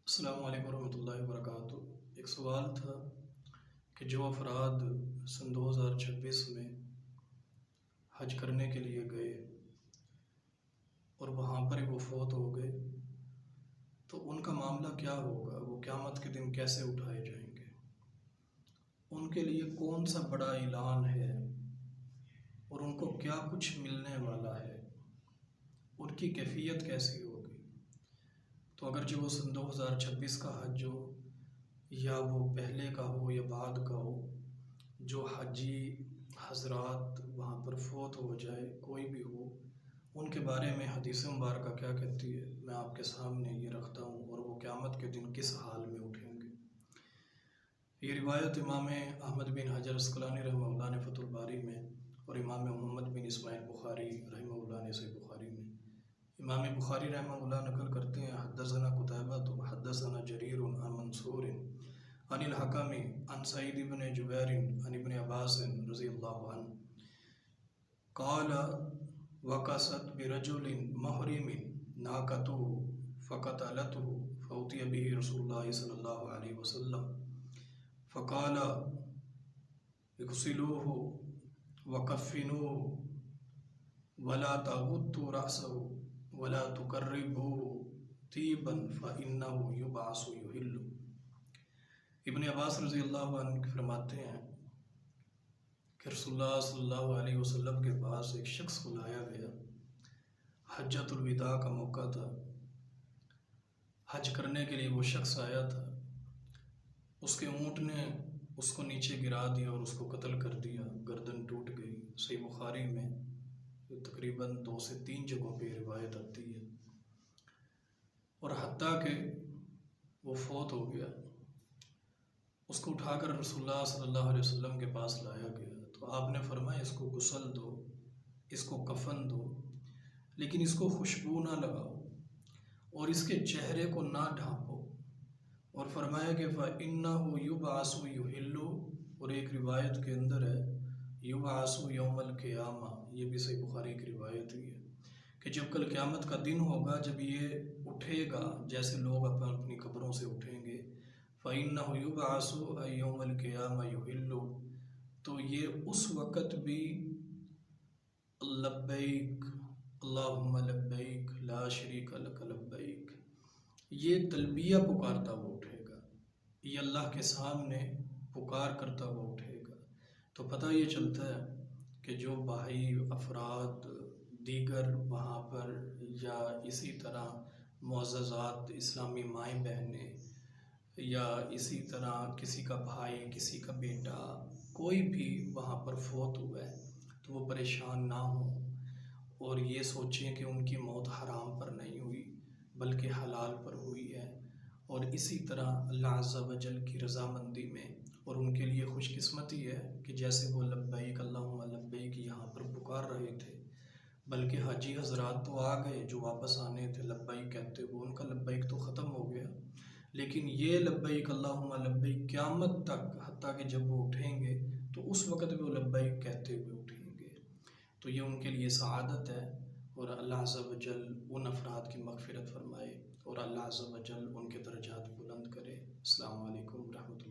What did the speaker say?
السلام علیکم ورحمۃ اللہ وبرکاتہ۔ ایک سوال تھا کہ جو افراد سن 2026 میں حج کرنے کے لیے گئے اور وہاں پر ہی وہ فوت ہو گئے تو ان کا معاملہ کیا ہوگا، وہ قیامت کے دن کیسے اٹھائے جائیں گے، ان کے لیے کون سا بڑا اعلان ہے اور ان کو کیا کچھ ملنے والا ہے، ان کی کیفیت کیسی ہوگی۔ تو اگرچہ وہ سن 2026 کا حج ہو یا وہ پہلے کا ہو یا بعد کا ہو، جو حجی حضرات وہاں پر فوت ہو جائے، کوئی بھی ہو، ان کے بارے میں حدیث مبارکہ کیا کہتی ہے، میں آپ کے سامنے یہ رکھتا ہوں، اور وہ قیامت کے دن کس حال میں اٹھیں گے۔ یہ روایت امام احمد بن حجر عسقلانی رحمہ اللہ نے فتح الباری میں، اور امام محمد بن اسماعیل بخاری رحمہ اللہ نے صحیح بخاری میں، امام بخاری رحمہ اللہ نقل کرتے ہیں، حدثنا قتیبہ حدثنا جریر عن منصور عن الحکم عن سعید بن جبیر عن ابن عباس رضی اللہ عنہ قال وقصت برجل محرم ناقته فقتلته فأتي به رسول اللہ صلی اللہ علیہ وسلم فقال اغسلوه وکفنوه ولا تغطوا رأسه ولا تقربوه طیبا فإنه یبعث یحل۔ ابن عباس رضی اللہ عنہ فرماتے ہیں کہ رسول اللہ صلی اللہ علیہ وسلم کے پاس ایک شخص کو لایا گیا، حجۃ الوداع کا موقع تھا، حج کرنے کے لیے وہ شخص آیا تھا، اس کے اونٹ نے اس کو نیچے گرا دیا اور اس کو قتل کر دیا، گردن ٹوٹ گئی۔ صحیح بخاری میں تقریباً 2 سے 3 جگہوں پہ روایت آتی ہے، اور حتیٰ کہ وہ فوت ہو گیا، اس کو اٹھا کر رسول اللہ صلی اللہ علیہ وسلم کے پاس لایا گیا تو آپ نے فرمایا اس کو غسل دو، اس کو کفن دو، لیکن اس کو خوشبو نہ لگاؤ اور اس کے چہرے کو نہ ڈھانپو، اور فرمایا کہ فَإِنَّهُ يُبْعَثُ يُحِلُّ، اور ایک روایت کے اندر ہے يُبْعَثُ يَوْمَ الْقِيَامَةِ، یہ بھی صحیح بخاری کی روایت ہوئی ہے کہ جب کل قیامت کا دن ہوگا، جب یہ اٹھے گا جیسے لوگ اپنی قبروں سے اٹھیں گے، فَإِنَّهُ يُبْعَثُ يَوْمَ الْقِيَامَةِ يُحِلُّ، تو یہ اس وقت بھی لبیک اللہم لبیک لا شریک لک لبیک، یہ تلبیہ پکارتا ہوا اٹھے گا، یہ اللہ کے سامنے پکار کرتا ہوا اٹھے گا۔ تو پتہ یہ چلتا ہے کہ جو بھائی افراد دیگر وہاں پر یا اسی طرح معززات اسلامی مائیں بہنیں یا اسی طرح کسی کا بھائی، کسی کا بیٹا، کوئی بھی وہاں پر فوت ہوا ہے تو وہ پریشان نہ ہوں اور یہ سوچیں کہ ان کی موت حرام پر نہیں ہوئی بلکہ حلال پر ہوئی ہے، اور اسی طرح اللہ عز و جل کی رضامندی میں، اور ان کے لیے خوش قسمتی ہے کہ جیسے وہ لبیک اللہم لبیک یہاں پر پکار رہے تھے، بلکہ حاجی حضرات تو آ گئے جو واپس آنے تھے لبیک کہتے ہوئے، ان کا لبیک تو ختم ہو گیا، لیکن یہ لبیک اللہم لبیک قیامت تک، حتیٰ کہ جب وہ اٹھیں گے تو اس وقت بھی وہ لبیک کہتے ہوئے اٹھیں گے، تو یہ ان کے لیے سعادت ہے، اور اللہ عز و جل ان افراد کی مغفرت فرمائے اور اللہ عز و جل ان کے درجات بلند کرے۔ السلام علیکم ورحمۃ اللہ۔